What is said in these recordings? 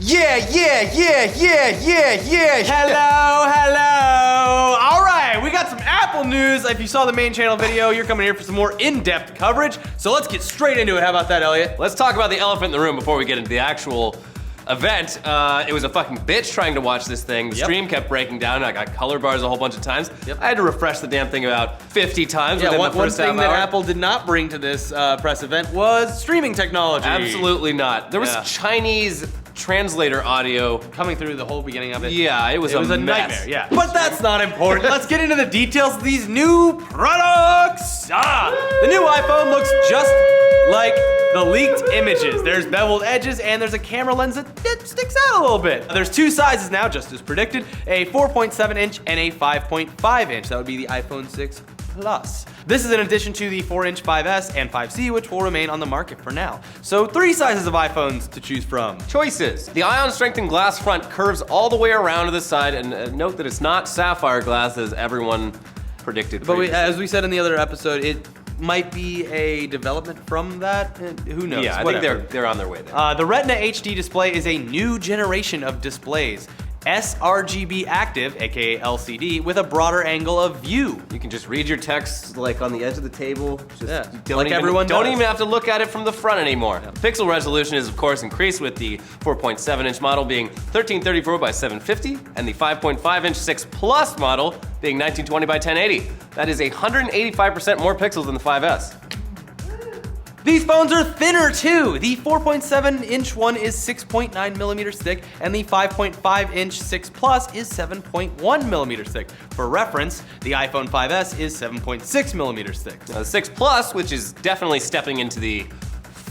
Yeah. Hello. All right, we got some Apple news. If you saw the main channel video, you're coming here for some more in-depth coverage. So let's get straight into it. How about that, Elliot? Let's talk about the elephant in the room before we get into the actual event. It was a fucking bitch trying to watch this thing. The stream kept breaking down. I got color bars a whole bunch of times. I had to refresh the damn thing about 50 times within the first half hour. One thing that Apple did not bring to this press event was streaming technology. Absolutely not. There was Chinese translator audio coming through the whole beginning of it. Yeah, it was a nightmare. Yeah, but that's not important. Let's get into the details of these new products. The new iPhone looks just like the leaked images. There's beveled edges and there's a camera lens that sticks out a little bit. There's two sizes now, just as predicted, a 4.7 inch and a 5.5 inch. That would be the iPhone 6 Plus. This is in addition to the 4-inch 5S and 5C, which will remain on the market for now. So 3 sizes of iPhones to choose from. Choices. The ion strengthened glass front curves all the way around to the side, and note that it's not sapphire glass as everyone predicted. But as we said in the other episode, it might be a development from that. Who knows? Yeah, I think they're on their way there. The Retina HD display is a new generation of displays. sRGB active, aka LCD, with a broader angle of view. You can just read your text like on the edge of the table. Like everyone does. Don't even have to look at it from the front anymore. Yeah. Pixel resolution is of course increased with the 4.7-inch model being 1334 by 750 and the 5.5-inch 6 Plus model being 1920 by 1080. That is 185% more pixels than the 5S. These phones are thinner too. The 4.7-inch one is 6.9 millimeters thick, and the 5.5-inch 6 Plus is 7.1 millimeters thick. For reference, the iPhone 5S is 7.6 millimeters thick. Now, the 6 Plus, which is definitely stepping into the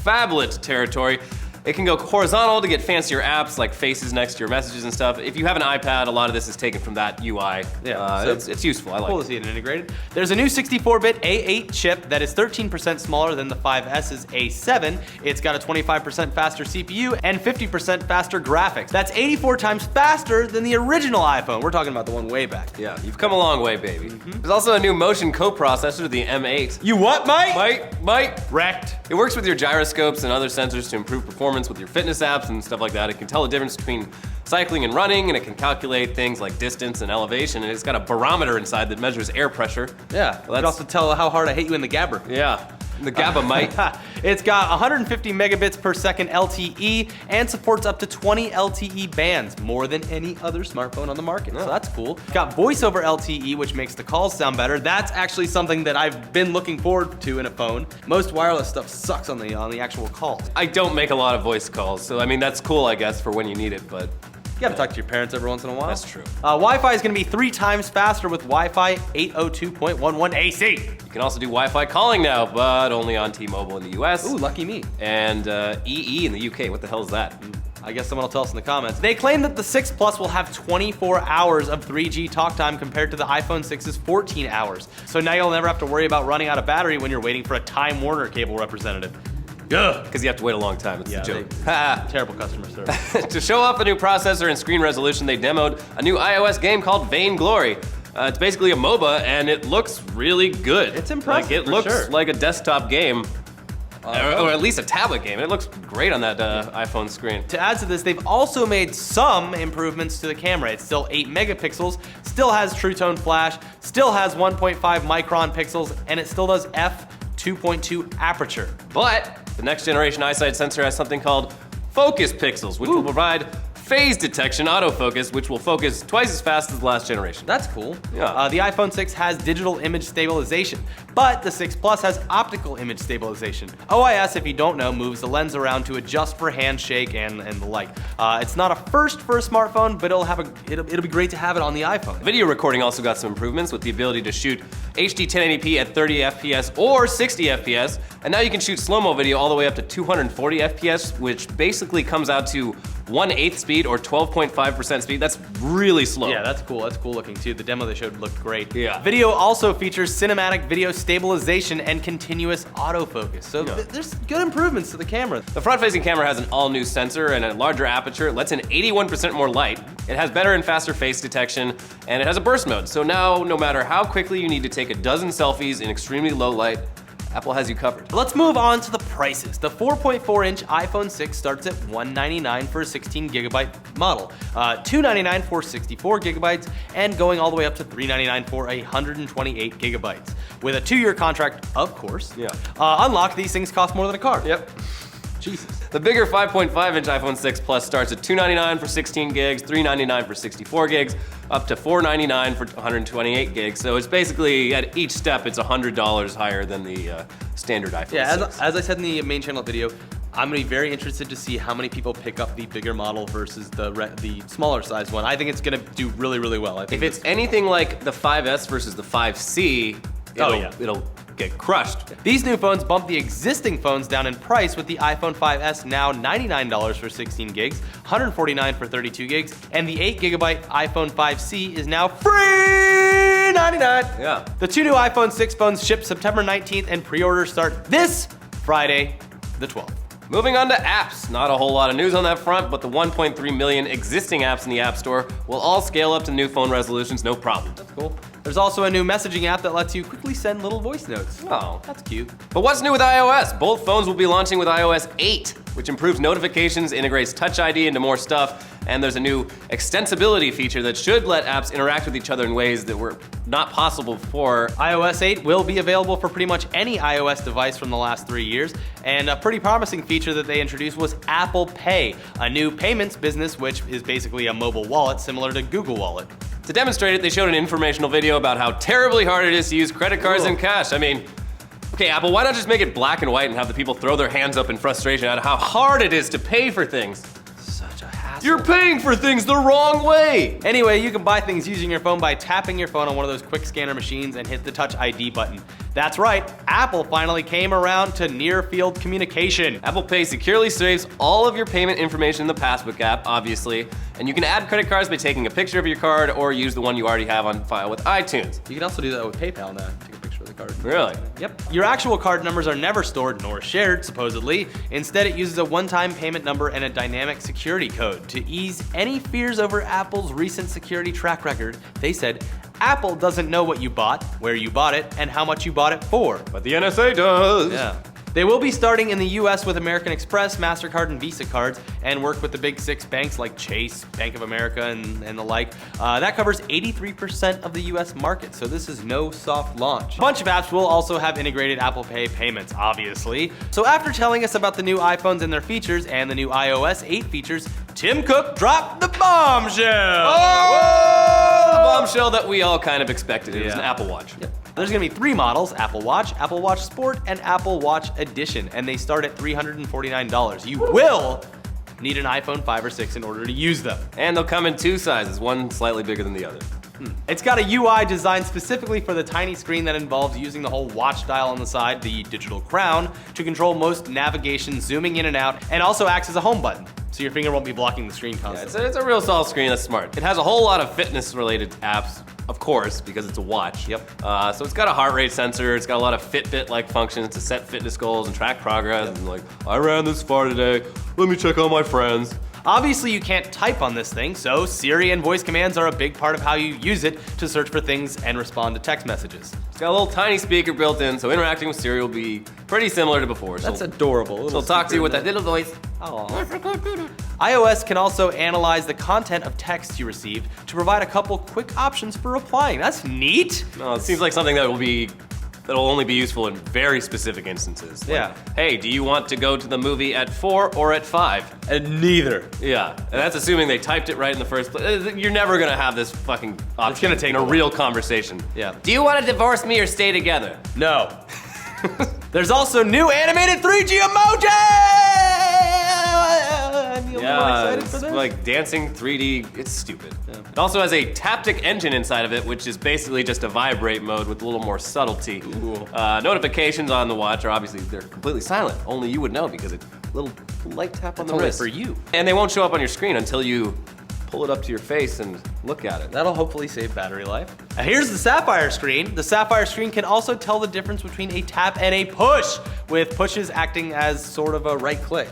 phablet territory, it can go horizontal to get fancier apps like faces next to your messages and stuff. If you have an iPad, a lot of this is taken from that UI. Yeah, it's useful. I like it. Cool to see it integrated. There's a new 64-bit A8 chip that is 13% smaller than the 5S's A7. It's got a 25% faster CPU and 50% faster graphics. That's 84 times faster than the original iPhone. We're talking about the one way back. Yeah, you've come a long way, baby. There's also a new motion coprocessor, the M8. You what, Mike? Mike? Wrecked. It works with your gyroscopes and other sensors to improve performance with your fitness apps and stuff like that. It can tell the difference between cycling and running, and it can calculate things like distance and elevation, and it's got a barometer inside that measures air pressure. Yeah, it can also tell how hard I hit you in the gabber. Yeah. The GABA might. It's got 150 megabits per second LTE and supports up to 20 LTE bands, more than any other smartphone on the market. So that's cool. It's got voice over LTE, which makes the calls sound better. That's actually something that I've been looking forward to in a phone. Most wireless stuff sucks on the actual calls. I don't make a lot of voice calls, so I mean that's cool, I guess, for when you need it, but you gotta talk to your parents every once in a while. That's true. Wi-Fi is gonna be 3 times faster with Wi-Fi 802.11 AC. You can also do Wi-Fi calling now, but only on T-Mobile in the US. Ooh, lucky me. And EE in the UK. What the hell is that? I guess someone will tell us in the comments. They claim that the 6 Plus will have 24 hours of 3G talk time compared to the iPhone 6's 14 hours. So now you'll never have to worry about running out of battery when you're waiting for a Time Warner cable representative. Because you have to wait a long time. It's a joke. Terrible customer service. To show off a new processor and screen resolution, they demoed a new iOS game called Vainglory. It's basically a MOBA, and it looks really good. It's impressive. Like, it looks like a desktop game. Or at least a tablet game. It looks great on that iPhone screen. To add to this, they've also made some improvements to the camera. It's still 8 megapixels, still has True Tone flash, still has 1.5 micron pixels, and it still does f2.2 aperture. But the next generation eyesight sensor has something called focus pixels, which will provide phase detection autofocus, which will focus twice as fast as the last generation. That's cool. Yeah. The iPhone 6 has digital image stabilization, but the 6 Plus has optical image stabilization. OIS, if you don't know, moves the lens around to adjust for handshake and the like. It's not a first for a smartphone, but it'll be great to have it on the iPhone. Video recording also got some improvements with the ability to shoot HD 1080p at 30 FPS or 60 FPS, and now you can shoot slow-mo video all the way up to 240 FPS, which basically comes out to 1/8 speed or 12.5% speed. That's really slow. Yeah, that's cool. That's cool looking too. The demo they showed looked great. Yeah. Video also features cinematic video stabilization and continuous autofocus. So there's good improvements to the camera. The front-facing camera has an all-new sensor and a larger aperture. It lets in 81% more light. It has better and faster face detection, and it has a burst mode. So now, no matter how quickly you need to take a dozen selfies in extremely low light, Apple has you covered. Let's move on to the prices. The 4.4-inch iPhone 6 starts at $199 for a 16GB model, $299 for 64 gigabytes, and going all the way up to $399 for 128 gigabytes. With a 2-year contract, of course. Yeah. Unlocked, these things cost more than a car. Yep. Jesus. The bigger 5.5-inch iPhone 6 Plus starts at $299 for 16 gigs, $399 for 64 gigs, up to $499 for 128 gigs. So it's basically, at each step, it's $100 higher than the standard iPhone 6. As I said in the main channel video, I'm gonna be very interested to see how many people pick up the bigger model versus the smaller size one. I think it's gonna do really, really well. I think If it's anything like the 5S versus the 5C, it'll get crushed. These new phones bump the existing phones down in price, with the iPhone 5S now $99 for 16 gigs, $149 for 32 gigs, and the 8GB iPhone 5C is now free $99. Yeah. The 2 new iPhone 6 phones ship September 19th, and pre-orders start this Friday, the 12th. Moving on to apps. Not a whole lot of news on that front, but the 1.3 million existing apps in the App Store will all scale up to new phone resolutions, no problem. That's cool. There's also a new messaging app that lets you quickly send little voice notes. Oh. That's cute. But what's new with iOS? Both phones will be launching with iOS 8, which improves notifications, integrates Touch ID into more stuff, and there's a new extensibility feature that should let apps interact with each other in ways that were not possible before. iOS 8 will be available for pretty much any iOS device from the last 3 years, and a pretty promising feature that they introduced was Apple Pay, a new payments business which is basically a mobile wallet similar to Google Wallet. To demonstrate it, they showed an informational video about how terribly hard it is to use credit cards and cash. I mean, okay, Apple, why not just make it black and white and have the people throw their hands up in frustration at how hard it is to pay for things? Such a hassle. You're paying for things the wrong way! Anyway, you can buy things using your phone by tapping your phone on one of those quick scanner machines and hit the Touch ID button. That's right, Apple finally came around to near-field communication. Apple Pay securely saves all of your payment information in the Passbook app, obviously, and you can add credit cards by taking a picture of your card or use the one you already have on file with iTunes. You can also do that with PayPal now. Take a picture of the card. Really? Yep. Your actual card numbers are never stored nor shared, supposedly. Instead, it uses a one-time payment number and a dynamic security code. To ease any fears over Apple's recent security track record, they said, Apple doesn't know what you bought, where you bought it, and how much you bought it for. But the NSA does! Yeah. They will be starting in the US with American Express, MasterCard, and Visa cards, and work with the big 6 banks like Chase, Bank of America, and the like. That covers 83% of the US market, so this is no soft launch. A bunch of apps will also have integrated Apple Pay payments, obviously. So after telling us about the new iPhones and their features, and the new iOS 8 features, Tim Cook dropped the bombshell! Oh! The bombshell that we all kind of expected. It was an Yeah. Apple Watch. Yep. There's gonna be 3 models, Apple Watch Sport, and Apple Watch Edition, and they start at $349. You will need an iPhone 5 or 6 in order to use them. And they'll come in 2 sizes, one slightly bigger than the other. It's got a UI designed specifically for the tiny screen that involves using the whole watch dial on the side, the digital crown, to control most navigation, zooming in and out, and also acts as a home button, so your finger won't be blocking the screen constantly. It's a real solid screen, that's smart. It has a whole lot of fitness-related apps, of course, because it's a watch. Yep. So it's got a heart rate sensor, it's got a lot of Fitbit-like functions to set fitness goals and track progress, and like, I ran this far today, let me check on my friends. Obviously, you can't type on this thing, so Siri and voice commands are a big part of how you use it to search for things and respond to text messages. It's got a little tiny speaker built in, so interacting with Siri will be pretty similar to before. That's So adorable. she'll talk to you with that little voice. iOS can also analyze the content of text you received to provide a couple quick options for replying. That's neat. No, it seems like something that'll only be useful in very specific instances. Like, Yeah. hey, do you want to go to the movie at 4 or at 5? And neither. Yeah, and that's assuming they typed it right in the first place. You're never gonna have this fucking option gonna take in a a while. real conversation. Yeah. Do you want to divorce me or stay together? No. There's also new animated 3G emoji! I'm a little excited it's for this. like dancing 3D. It's stupid. It also has a taptic engine inside of it, which is basically just a vibrate mode with a little more subtlety. Ooh. Notifications on the watch are obviously they're completely silent. Only you would know because it's a little light tap on the only wrist for you. And they won't show up on your screen until you pull it up to your face and look at it. That'll hopefully save battery life. Here's the Sapphire screen. The Sapphire screen can also tell the difference between a tap and a push, with pushes acting as sort of a right click.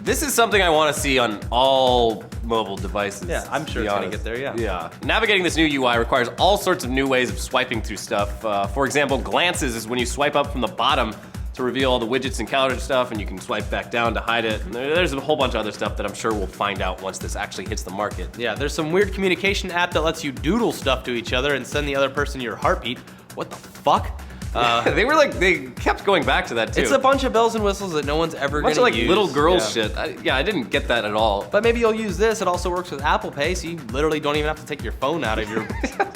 This is something I want to see on all mobile devices. Yeah, I'm to sure be it's gonna honest. get there, yeah. Yeah. Navigating this new UI requires all sorts of new ways of swiping through stuff. For example, glances is when you swipe up from the bottom, to reveal all the widgets and calendar stuff, and you can swipe back down to hide it. And there's a whole bunch of other stuff that I'm sure we'll find out once this actually hits the market. Yeah, there's some weird communication app that lets you doodle stuff to each other and send the other person your heartbeat. What the fuck? They kept going back to that too. It's a bunch of bells and whistles that no one's ever bunch gonna of like use. little girls shit. I didn't get that at all. But maybe you'll use this. It also works with Apple Pay, so you literally don't even have to take your phone out of your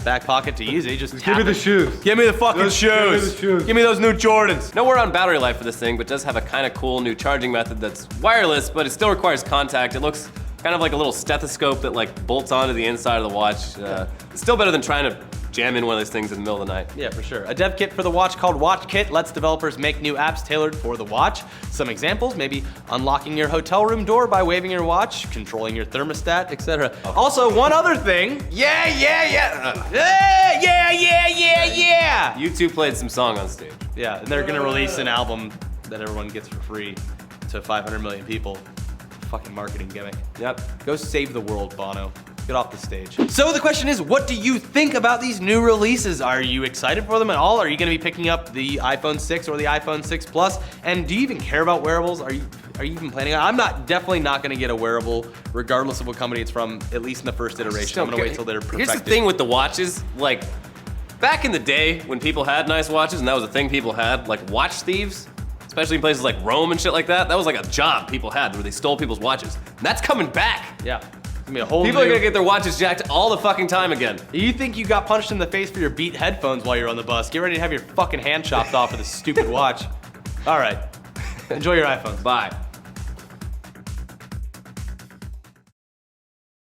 back pocket to use it. You just Give me the shoes. Give me the fucking shoes. Give me the shoes. Give me those new Jordans. No word on battery life for this thing, but does have a kind of cool new charging method that's wireless, but it still requires contact. It looks kind of like a little stethoscope that like bolts onto the inside of the watch. It's still better than trying to jam in one of those things in the middle of the night. Yeah, for sure. A dev kit for the watch called Watch Kit lets developers make new apps tailored for the watch. Some examples, maybe unlocking your hotel room door by waving your watch, controlling your thermostat, etc. Also, one other thing. Yeah. Yeah. U2 played some song on stage. Yeah, and they're gonna release an album that everyone gets for free to 500 million people. Fucking marketing gimmick. Yep. Go save the world, Bono. Get off the stage. So the question is, what do you think about these new releases? Are you excited for them at all? Are you gonna be picking up the iPhone 6 or the iPhone 6 Plus? And do you even care about wearables? Are you even planning on? I'm definitely not gonna get a wearable, regardless of what company it's from, at least in the first iteration. I'm gonna wait till they're perfected. Here's the thing with the watches, like, back in the day when people had nice watches and that was a thing people had, like watch thieves, especially in places like Rome and shit like that, that was like a job people had where they stole people's watches. And that's coming back. Yeah. It's gonna be a whole People are gonna get their watches jacked all the fucking time again. You think you got punched in the face for your Beat headphones while you're on the bus? Get ready to have your fucking hand chopped off with a stupid watch. All right. Enjoy your iPhones. Bye.